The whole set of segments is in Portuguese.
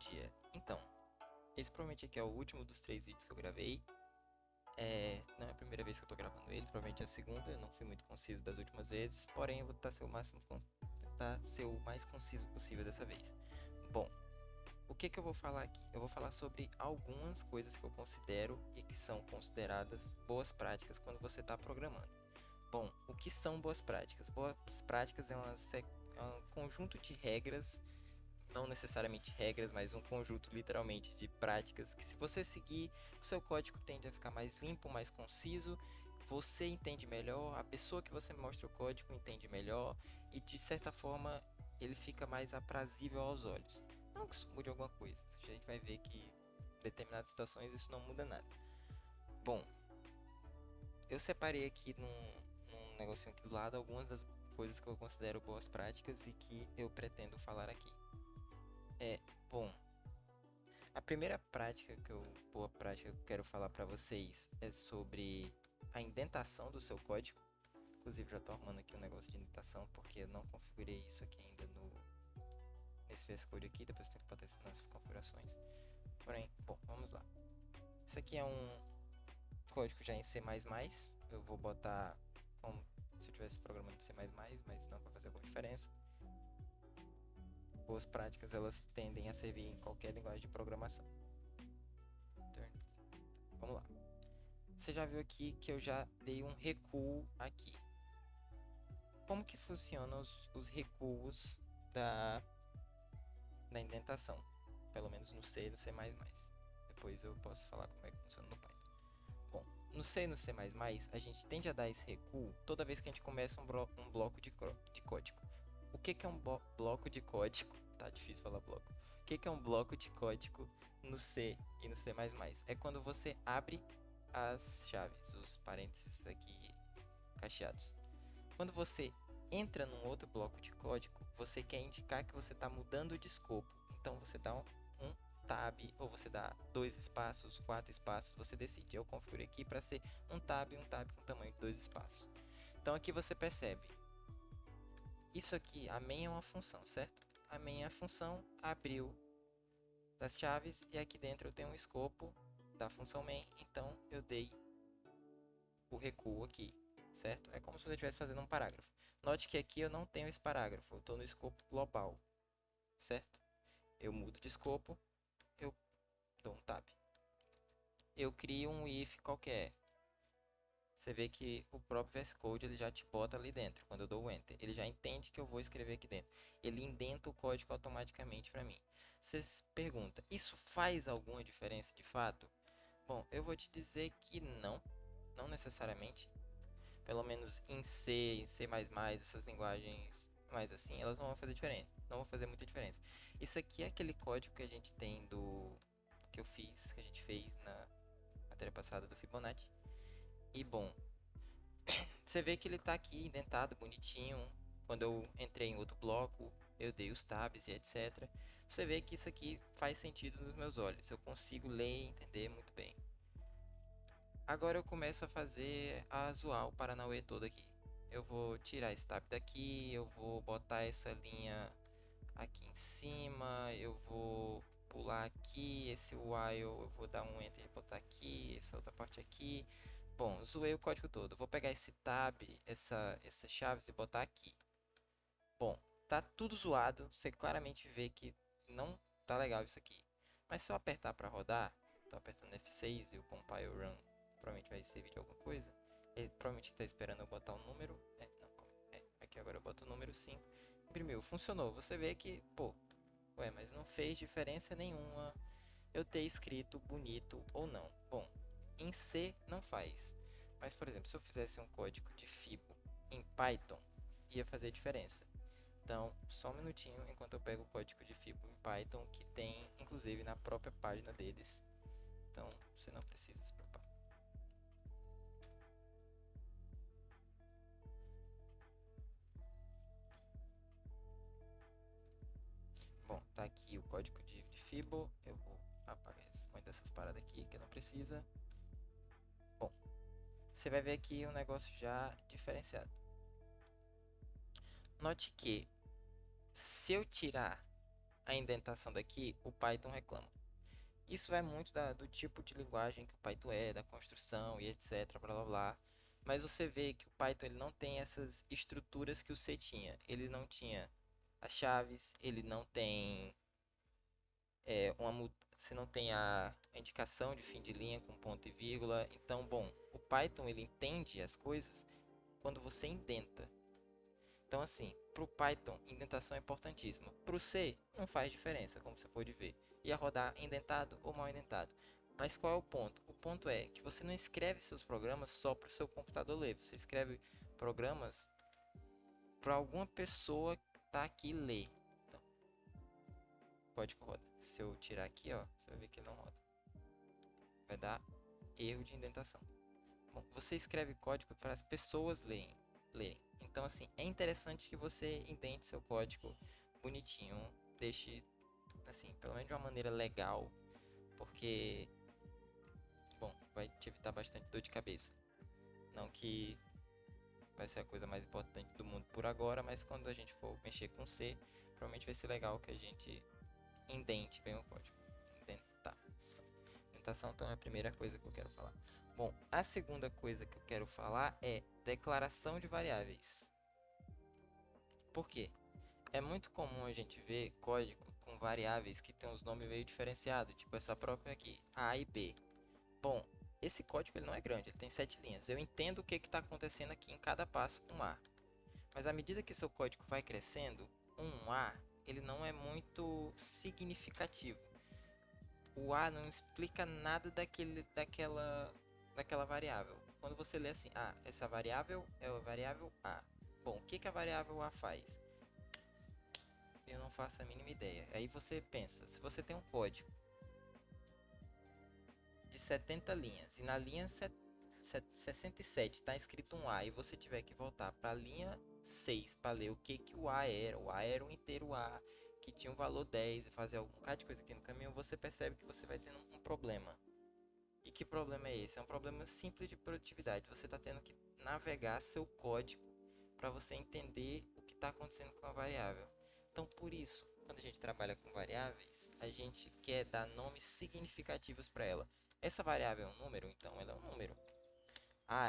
dia. Então, esse provavelmente aqui é o último dos 3 vídeos que eu gravei. Não é a primeira vez que eu tô gravando ele, provavelmente é a segunda. Eu não fui muito conciso das últimas vezes, porém eu vou tentar ser o mais conciso possível dessa vez. Bom, o que eu vou falar aqui? Eu vou falar sobre algumas coisas que eu considero e que são consideradas boas práticas quando você está programando. Bom, o que são boas práticas? Boas práticas é um conjunto de regras, não necessariamente regras, mas um conjunto literalmente de práticas que, se você seguir, o seu código tende a ficar mais limpo, mais conciso, você entende melhor, a pessoa que você mostra o código entende melhor e, de certa forma, ele fica mais aprazível aos olhos. Não que isso mude alguma coisa, a gente vai ver que em determinadas situações isso não muda nada. Bom, eu separei aqui num negocinho aqui do lado algumas das coisas que eu considero boas práticas e que eu pretendo falar aqui. Bom, a primeira boa prática que eu quero falar para vocês é sobre a indentação do seu código. Inclusive, já estou arrumando aqui um negócio de indentação porque eu não configurei isso aqui ainda nesse VS Code aqui. Depois eu tenho que botar isso nas configurações. Porém, bom, vamos lá. Isso aqui é um código já em C++. Eu vou botar como se eu estivesse programando em C++, mas não vai fazer alguma diferença. Boas práticas, elas tendem a servir em qualquer linguagem de programação. Vamos lá. Você já viu aqui que eu já dei um recuo aqui. Como que funcionam os recuos da indentação? Pelo menos no C e no C++. Depois eu posso falar como é que funciona no Python. Bom, no C e no C++, a gente tende a dar esse recuo toda vez que a gente começa um bloco de código. O que é um bloco de código? Tá difícil falar bloco. O que é um bloco de código no C e no C++? É quando você abre as chaves, os parênteses aqui cacheados. Quando você entra num outro bloco de código, você quer indicar que você está mudando de escopo. Então você dá um tab, ou você dá 2 espaços, 4 espaços, você decide. Eu configurei aqui para ser um tab com tamanho de 2 espaços. Então aqui você percebe, isso aqui, a main é uma função, certo? A main é a função, abriu das chaves, e aqui dentro eu tenho um escopo da função main, então eu dei o recuo aqui, certo? É como se você estivesse fazendo um parágrafo. Note que aqui eu não tenho esse parágrafo, eu estou no escopo global, certo? Eu mudo de escopo, eu dou um tab. Eu crio um if qualquer. Você vê que o próprio VS Code ele já te bota ali dentro. Quando eu dou o Enter, ele já entende que eu vou escrever aqui dentro. Ele indenta o código automaticamente para mim. Você se pergunta, isso faz alguma diferença de fato? Bom, eu vou te dizer que não necessariamente. Pelo menos em C, em C++, essas linguagens mais assim, elas não vão fazer diferença. Não vão fazer muita diferença. Isso aqui é aquele código que a gente tem que a gente fez na matéria passada do Fibonacci. E bom, você vê que ele está aqui indentado, bonitinho. Quando eu entrei em outro bloco, eu dei os tabs e etc. Você vê que isso aqui faz sentido nos meus olhos. Eu consigo ler e entender muito bem. Agora eu começo a fazer a zoar o Paranauê todo aqui. Eu vou tirar esse tab daqui, eu vou botar essa linha aqui em cima, eu vou pular aqui, esse while eu vou dar um enter e botar aqui, essa outra parte aqui. Bom, zoei o código todo. Vou pegar esse tab, essas chaves e botar aqui. Bom, tá tudo zoado, você claramente vê que não tá legal isso aqui. Mas se eu apertar para rodar, tô apertando F6 e o compile run provavelmente vai servir de alguma coisa. Ele provavelmente está esperando eu botar um número. Aqui agora eu boto o número 5. Imprimiu, funcionou. Você vê que, pô, ué, mas não fez diferença nenhuma eu ter escrito bonito ou não. Bom, em C não faz. Mas, por exemplo, se eu fizesse um código de Fibo em Python, ia fazer diferença. Então, só um minutinho enquanto eu pego o código de Fibo em Python, que tem, inclusive, na própria página deles. Então, você não precisa se preocupar. Bom, tá aqui o código de Fibo. Eu vou apagar uma dessas paradas aqui que não precisa. Bom, você vai ver aqui um negócio já diferenciado. Note que se eu tirar a indentação daqui, o Python reclama. Isso é muito do tipo de linguagem que o Python é, da construção e etc, blá blá blá. Mas você vê que o Python ele não tem essas estruturas que o C tinha. Ele não tinha as chaves, ele não tem você não tem a indicação de fim de linha com ponto e vírgula. Então, bom, o Python ele entende as coisas quando você indenta. Então, assim, para o Python, indentação é importantíssima. Para o C, não faz diferença, como você pode ver. Ia rodar indentado ou mal indentado. Mas qual é o ponto? O ponto é que você não escreve seus programas só para o seu computador ler. Você escreve programas para alguma pessoa que está aqui ler. Então, o código roda. Se eu tirar aqui, ó, você vai ver que ele não roda. Vai dar erro de indentação. Bom, você escreve código para as pessoas lerem. Então, assim, é interessante que você indente seu código bonitinho, deixe, assim, pelo menos de uma maneira legal, porque, bom, vai te evitar bastante dor de cabeça. Não que vai ser a coisa mais importante do mundo por agora, mas quando a gente for mexer com C, provavelmente vai ser legal que a gente indente bem o código. Indentação. Indentação, então, é a primeira coisa que eu quero falar. Bom, a segunda coisa que eu quero falar é declaração de variáveis. Por quê? É muito comum a gente ver código com variáveis que tem os nomes meio diferenciados, tipo essa própria aqui, A e B. Bom, esse código ele não é grande, ele tem 7 linhas. Eu entendo o que está acontecendo aqui em cada passo com A. Mas à medida que seu código vai crescendo, um A ele não é muito significativo. O A não explica nada daquela variável. Quando você lê assim, essa variável é a variável A. Bom, o que a variável A faz? Eu não faço a mínima ideia. Aí você pensa, se você tem um código de 70 linhas e na linha 67 está escrito um A e você tiver que voltar para a linha 6 para ler o que o A era. O A era um inteiro A que tinha um valor 10 e fazer algum bocado de coisa aqui no caminho, você percebe que você vai tendo um problema. E que problema é esse? É um problema simples de produtividade. Você está tendo que navegar seu código para você entender o que está acontecendo com a variável. Então, por isso, quando a gente trabalha com variáveis, a gente quer dar nomes significativos para ela. Essa variável é um número? Então, ela é um número.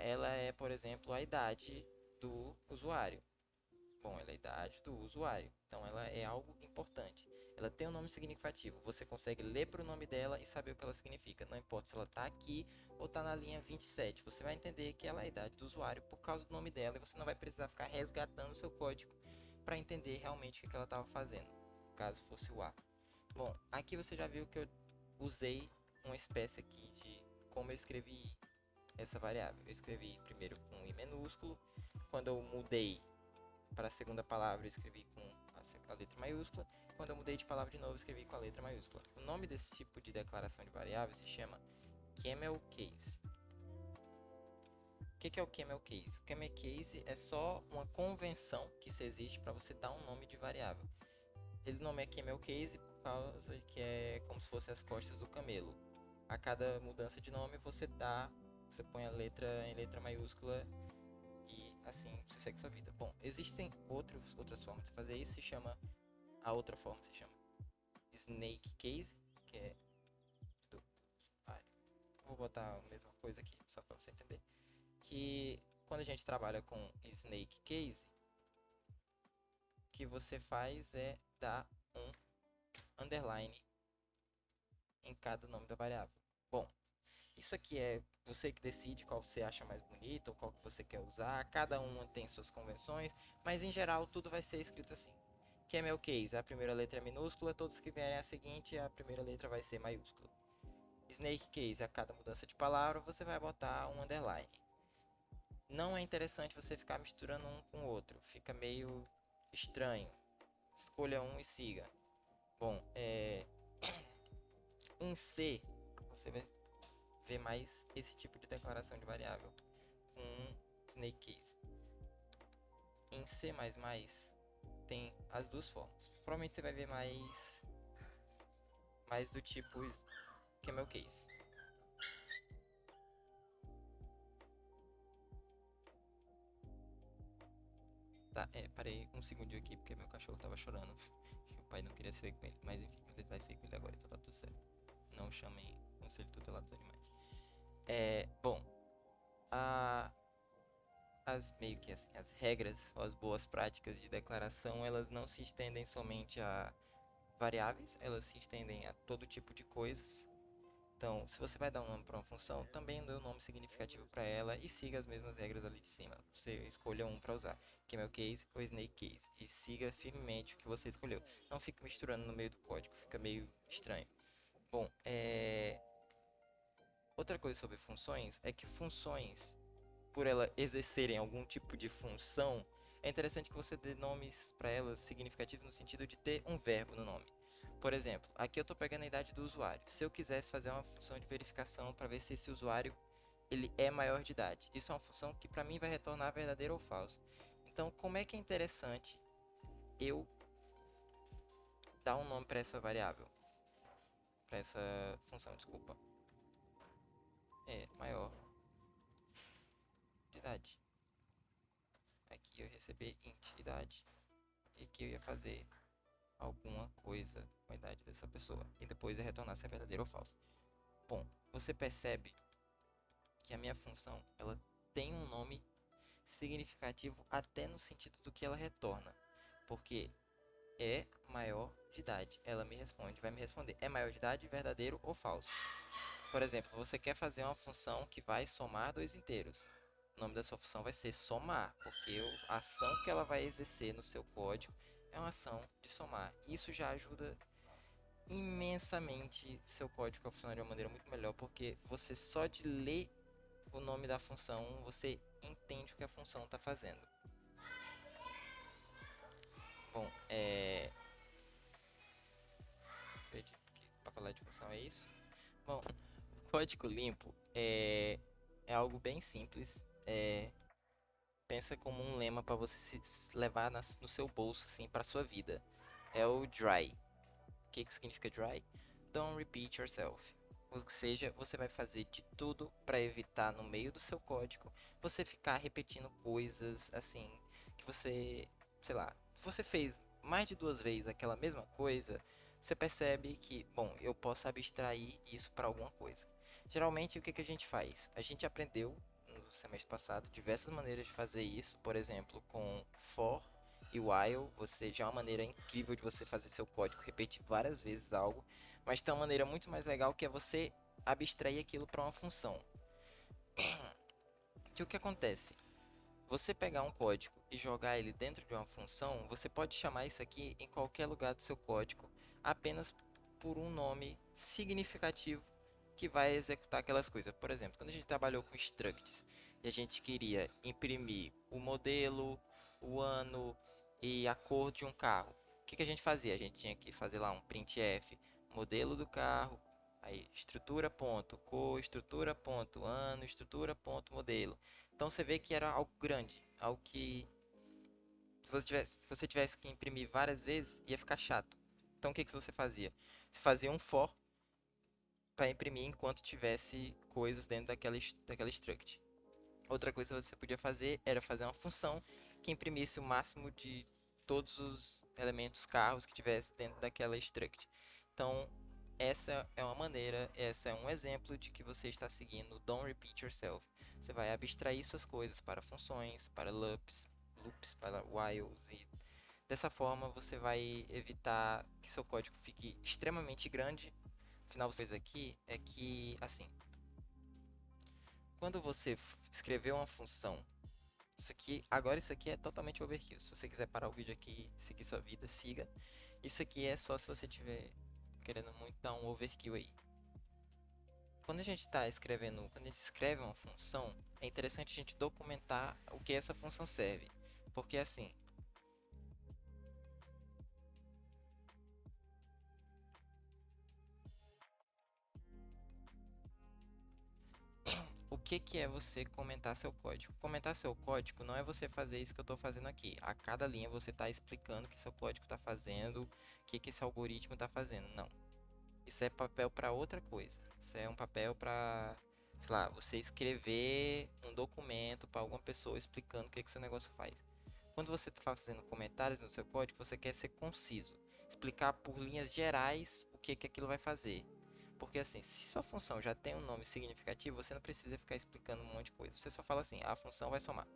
Ela é, por exemplo, a idade do usuário. Bom, ela é a idade do usuário. Então, ela é algo importante. Ela tem um nome significativo. Você consegue ler para o nome dela e saber o que ela significa. Não importa se ela está aqui ou está na linha 27. Você vai entender que ela é a idade do usuário por causa do nome dela. E você não vai precisar ficar resgatando o seu código para entender realmente o que ela estava fazendo, caso fosse o A. Bom, aqui você já viu que eu usei uma espécie aqui de como eu escrevi essa variável. Eu escrevi primeiro com I minúsculo. Quando eu mudei para a segunda palavra, eu escrevi com a letra maiúscula. Quando eu mudei de palavra de novo, eu escrevi com a letra maiúscula. O nome desse tipo de declaração de variável se chama camel case. O que é o camel case? O camel case é só uma convenção que se existe para você dar um nome de variável. Ele nome é camel case por causa que é como se fosse as costas do camelo. A cada mudança de nome você põe a letra em letra maiúscula e assim você segue sua vida. Bom, existem outras formas de fazer isso. A outra forma se chama snake case, que é do usuário. Vou botar a mesma coisa aqui só para você entender. Que quando a gente trabalha com snake case, o que você faz é dar um underline em cada nome da variável. Bom, isso aqui é você que decide qual você acha mais bonito ou qual que você quer usar. Cada uma tem suas convenções, mas em geral tudo vai ser escrito assim. Camel case, a primeira letra é minúscula, todos que vierem a seguinte, a primeira letra vai ser maiúscula. Snake case, a cada mudança de palavra você vai botar um underline. Não é interessante você ficar misturando um com o outro, fica meio estranho. Escolha um e siga. Bom, em C, você vai ver mais esse tipo de declaração de variável com snake case. Em C++ tem as duas formas. Provavelmente você vai ver mais do tipo camel case. Tá, parei um segundinho aqui porque meu cachorro tava chorando. Eu pai não queria ser com ele. Mas enfim, ele vai ser com ele agora, então tá tudo certo. Não chamem Conselho Tutelar dos Animais. Bom, a, as meio que assim, as regras ou as boas práticas de declaração, elas não se estendem somente a variáveis, elas se estendem a todo tipo de coisas. Então, se você vai dar um nome para uma função, também dê um nome significativo para ela e siga as mesmas regras ali de cima. Você escolha um para usar, Camel Case ou Snake Case, e siga firmemente o que você escolheu. Não fique misturando no meio do código, fica meio estranho. Bom, outra coisa sobre funções é que funções, por ela exercerem algum tipo de função, é interessante que você dê nomes para elas significativos no sentido de ter um verbo no nome. Por exemplo, aqui eu estou pegando a idade do usuário. Se eu quisesse fazer uma função de verificação para ver se esse usuário ele é maior de idade, isso é uma função que para mim vai retornar verdadeiro ou falso. Então, como é que é interessante eu dar um nome para essa variável, para essa função, desculpa, maior de idade. Aqui eu ia receber int idade e aqui eu ia fazer alguma coisa com a idade dessa pessoa e depois ia retornar se é verdadeiro ou falso. Bom, você percebe que a minha função ela tem um nome significativo até no sentido do que ela retorna, porque é maior de idade. Ela me responde, vai me responder é maior de idade, verdadeiro ou falso. Por exemplo, você quer fazer uma função que vai somar dois inteiros. O nome da sua função vai ser somar, porque a ação que ela vai exercer no seu código é uma ação de somar. Isso já ajuda imensamente seu código a funcionar de uma maneira muito melhor, porque você só de ler o nome da função, você entende o que a função está fazendo. Bom, acredito que para falar de função é isso. Bom, o código limpo é algo bem simples. Pensa como um lema para você se levar no seu bolso assim, para sua vida. É o dry. O que significa dry? Don't repeat yourself. Ou seja, você vai fazer de tudo para evitar no meio do seu código você ficar repetindo coisas assim que você, sei lá, você fez mais de duas vezes aquela mesma coisa, você percebe que, bom, eu posso abstrair isso para alguma coisa. Geralmente o que a gente faz? A gente aprendeu no semestre passado diversas maneiras de fazer isso, por exemplo, com for e while, você já é uma maneira incrível de você fazer seu código repetir várias vezes algo, mas tem uma maneira muito mais legal que é você abstrair aquilo para uma função. Que o que acontece? Você pegar um código e jogar ele dentro de uma função, você pode chamar isso aqui em qualquer lugar do seu código, apenas por um nome significativo que vai executar aquelas coisas. Por exemplo, quando a gente trabalhou com structs e a gente queria imprimir o modelo, o ano e a cor de um carro, o que a gente fazia? A gente tinha que fazer lá um printf, modelo do carro, aí estrutura ponto cor, estrutura ponto ano, estrutura ponto modelo. Então você vê que era algo grande, algo que se você tivesse que imprimir várias vezes, ia ficar chato. Então o que você fazia? Você fazia um for para imprimir enquanto tivesse coisas dentro daquela struct. Outra coisa que você podia fazer era fazer uma função que imprimisse o máximo de todos os elementos carros que tivesse dentro daquela struct. Então, essa é uma maneira, essa é um exemplo de que você está seguindo Don't Repeat Yourself. Você vai abstrair suas coisas para funções, para loops para whiles e dessa forma você vai evitar que seu código fique extremamente grande. Afinal, você aqui é que, assim, quando você escreveu uma função, agora isso aqui é totalmente overkill. Se você quiser parar o vídeo aqui e seguir sua vida, siga. Isso aqui é só se você tiver querendo muito dar um overkill aí. Quando a gente escreve uma função, é interessante a gente documentar o que essa função serve. Porque assim, o que é você comentar seu código? Comentar seu código não é você fazer isso que eu estou fazendo aqui. A cada linha você está explicando o que seu código está fazendo, o que esse algoritmo está fazendo. Não. Isso é papel para outra coisa. Isso é um papel para, sei lá, você escrever um documento para alguma pessoa explicando o que seu negócio faz. Quando você está fazendo comentários no seu código, você quer ser conciso. explicar por linhas gerais o que aquilo vai fazer. Porque assim, se sua função já tem um nome significativo, você não precisa ficar explicando um monte de coisa. Você só fala assim, a função vai somar.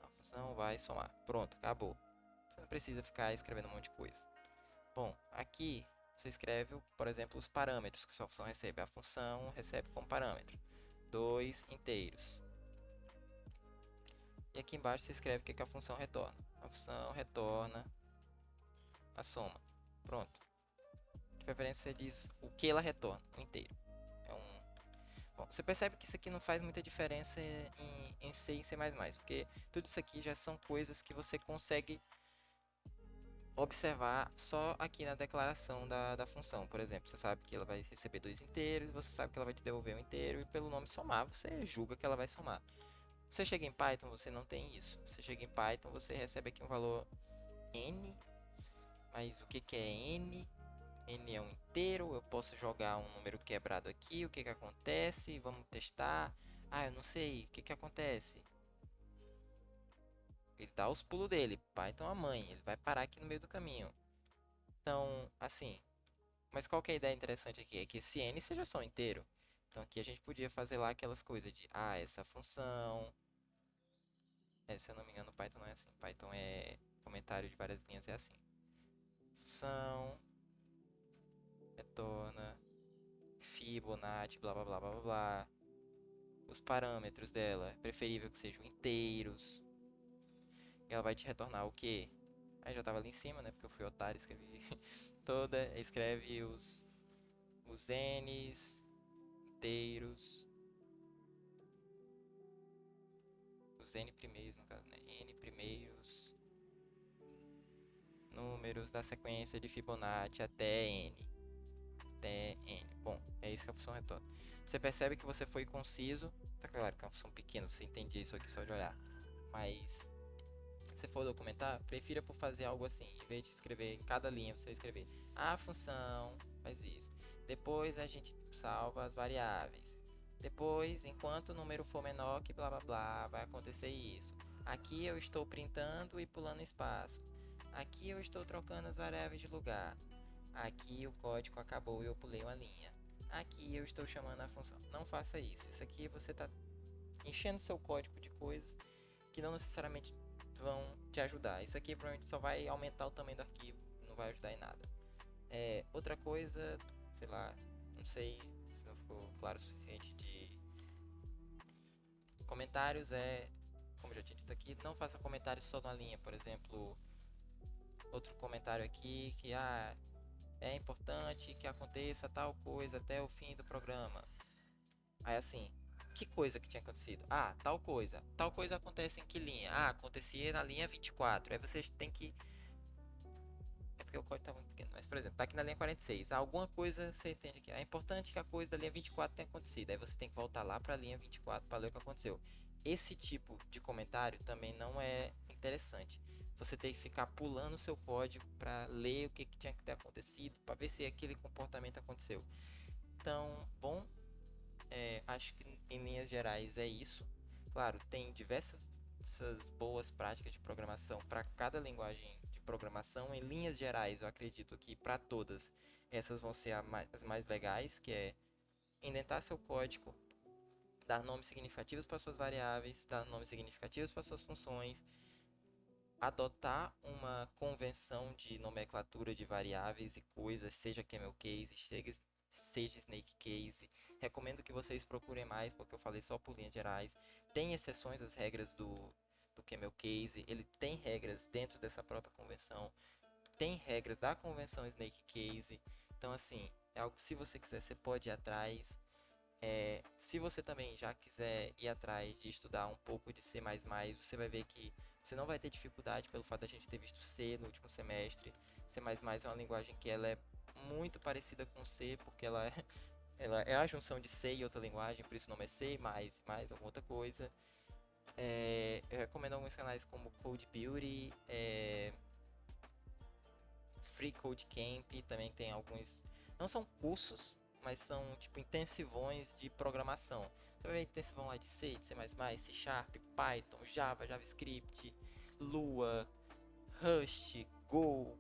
A função vai somar. Pronto, acabou. Você não precisa ficar escrevendo um monte de coisa. Bom, aqui você escreve, por exemplo, os parâmetros que sua função recebe. A função recebe como parâmetro 2 inteiros. E aqui embaixo você escreve o que a função retorna. A função retorna a soma. Pronto. De preferência você diz o que ela retorna, o inteiro. Bom, você percebe que isso aqui não faz muita diferença em C e em C++, porque tudo isso aqui já são coisas que você consegue observar só aqui na declaração da função. Por exemplo, você sabe que ela vai receber 2 inteiros, você sabe que ela vai te devolver um inteiro, e pelo nome somar, você julga que ela vai somar. Você chega em Python, você não tem isso. Você chega em Python, você recebe aqui um valor n, mas o que é n? N é um inteiro, eu posso jogar um número quebrado aqui, o que acontece? Vamos testar. Ah, eu não sei, o que acontece? Ele dá os pulos dele, Python a mãe, ele vai parar aqui no meio do caminho. Então, assim, mas qual que é a ideia interessante aqui? É que esse n seja só um inteiro. Então aqui a gente podia fazer lá aquelas coisas de, essa função... se eu não me engano, Python não é assim. Python é comentário de várias linhas, é assim. Função retorna Fibonacci, blá blá blá blá blá blá. Os parâmetros dela, é preferível que sejam inteiros. E ela vai te retornar o quê? Aí já tava ali em cima, né? Porque eu fui otário, escrevi escreve os n's inteiros. Os n primeiros, no caso, né? N primeiros números da sequência de Fibonacci até n. Até n. Bom, é isso que a função retorna. Você percebe que você foi conciso. Tá claro que é uma função pequena, você entende isso aqui só de olhar. Mas, se for documentar, prefira por fazer algo assim. Em vez de escrever em cada linha, você escrever a função faz isso. Depois a gente salva as variáveis. Depois, enquanto o número for menor que blá blá blá, vai acontecer isso. Aqui eu estou printando e pulando espaço. Aqui eu estou trocando as variáveis de lugar. Aqui o código acabou e eu pulei uma linha. Aqui eu estou chamando a função. Não faça isso. Isso aqui você está enchendo seu código de coisas que não necessariamente vão te ajudar. Isso aqui provavelmente só vai aumentar o tamanho do arquivo, não vai ajudar em nada. Outra coisa, sei lá, não sei se não ficou claro o suficiente de comentários, como eu já tinha dito aqui, não faça comentários só na linha. Por exemplo, outro comentário aqui que é importante que aconteça tal coisa até o fim do programa. Aí assim, que coisa que tinha acontecido? Tal coisa. Tal coisa acontece em que linha? Acontecia na linha 24. Aí vocês têm que... É porque o código tá muito pequeno. Mas, por exemplo, tá aqui na linha 46. Alguma coisa você entende aqui. É importante que a coisa da linha 24 tenha acontecido. Aí você tem que voltar lá para a linha 24 para ler o que aconteceu. Esse tipo de comentário também não é interessante. Você tem que ficar pulando o seu código para ler o que tinha que ter acontecido, para ver se aquele comportamento aconteceu. Então, bom, acho que em linhas gerais é isso. Claro, tem diversas boas práticas de programação para cada linguagem de programação. Em linhas gerais, eu acredito que para todas essas vão ser as mais legais, que é indentar seu código, dar nomes significativos para suas variáveis, dar nomes significativos para suas funções, adotar uma convenção de nomenclatura de variáveis e coisas, seja camel case, seja snake case. Recomendo que vocês procurem mais, porque eu falei só por linhas gerais. Tem exceções às regras do camel case, ele tem regras dentro dessa própria convenção, tem regras da convenção snake case. Então assim, é algo que, se você quiser, você pode ir atrás. Se você também já quiser ir atrás de estudar um pouco de C++, você vai ver que você não vai ter dificuldade pelo fato de a gente ter visto C no último semestre. C++ é uma linguagem que ela é muito parecida com C, porque ela é a junção de C e outra linguagem, por isso o nome é C++, mais alguma outra coisa. Eu recomendo alguns canais como Code Beauty, Free Code Camp, também tem alguns, não são cursos, mas são tipo intensivões de programação. Você vai ver intensivão lá de C, de C++, C Sharp, Python, Java, JavaScript, Lua, Rust, Go,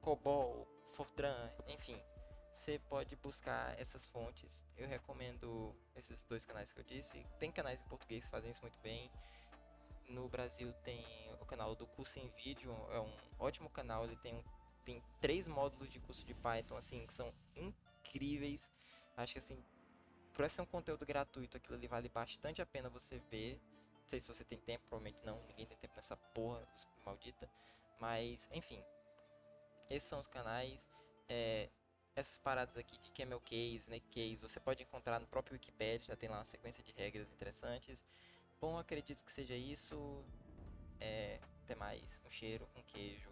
COBOL, Fortran, enfim. Você pode buscar essas fontes. Eu recomendo esses dois canais que eu disse. Tem canais em português que fazem isso muito bem. No Brasil tem o canal do Curso em Vídeo, é um ótimo canal. Ele tem 3 módulos de curso de Python assim que são incríveis. Acho que assim, por ser um conteúdo gratuito, aquilo ali vale bastante a pena você ver. Não sei se você tem tempo, provavelmente não. Ninguém tem tempo nessa porra maldita. Mas, enfim, esses são os canais. É, essas paradas aqui de Camel Case, Snake Case, você pode encontrar no próprio Wikipedia, já tem lá uma sequência de regras interessantes. Bom, acredito que seja isso. Até mais. Um cheiro, um queijo.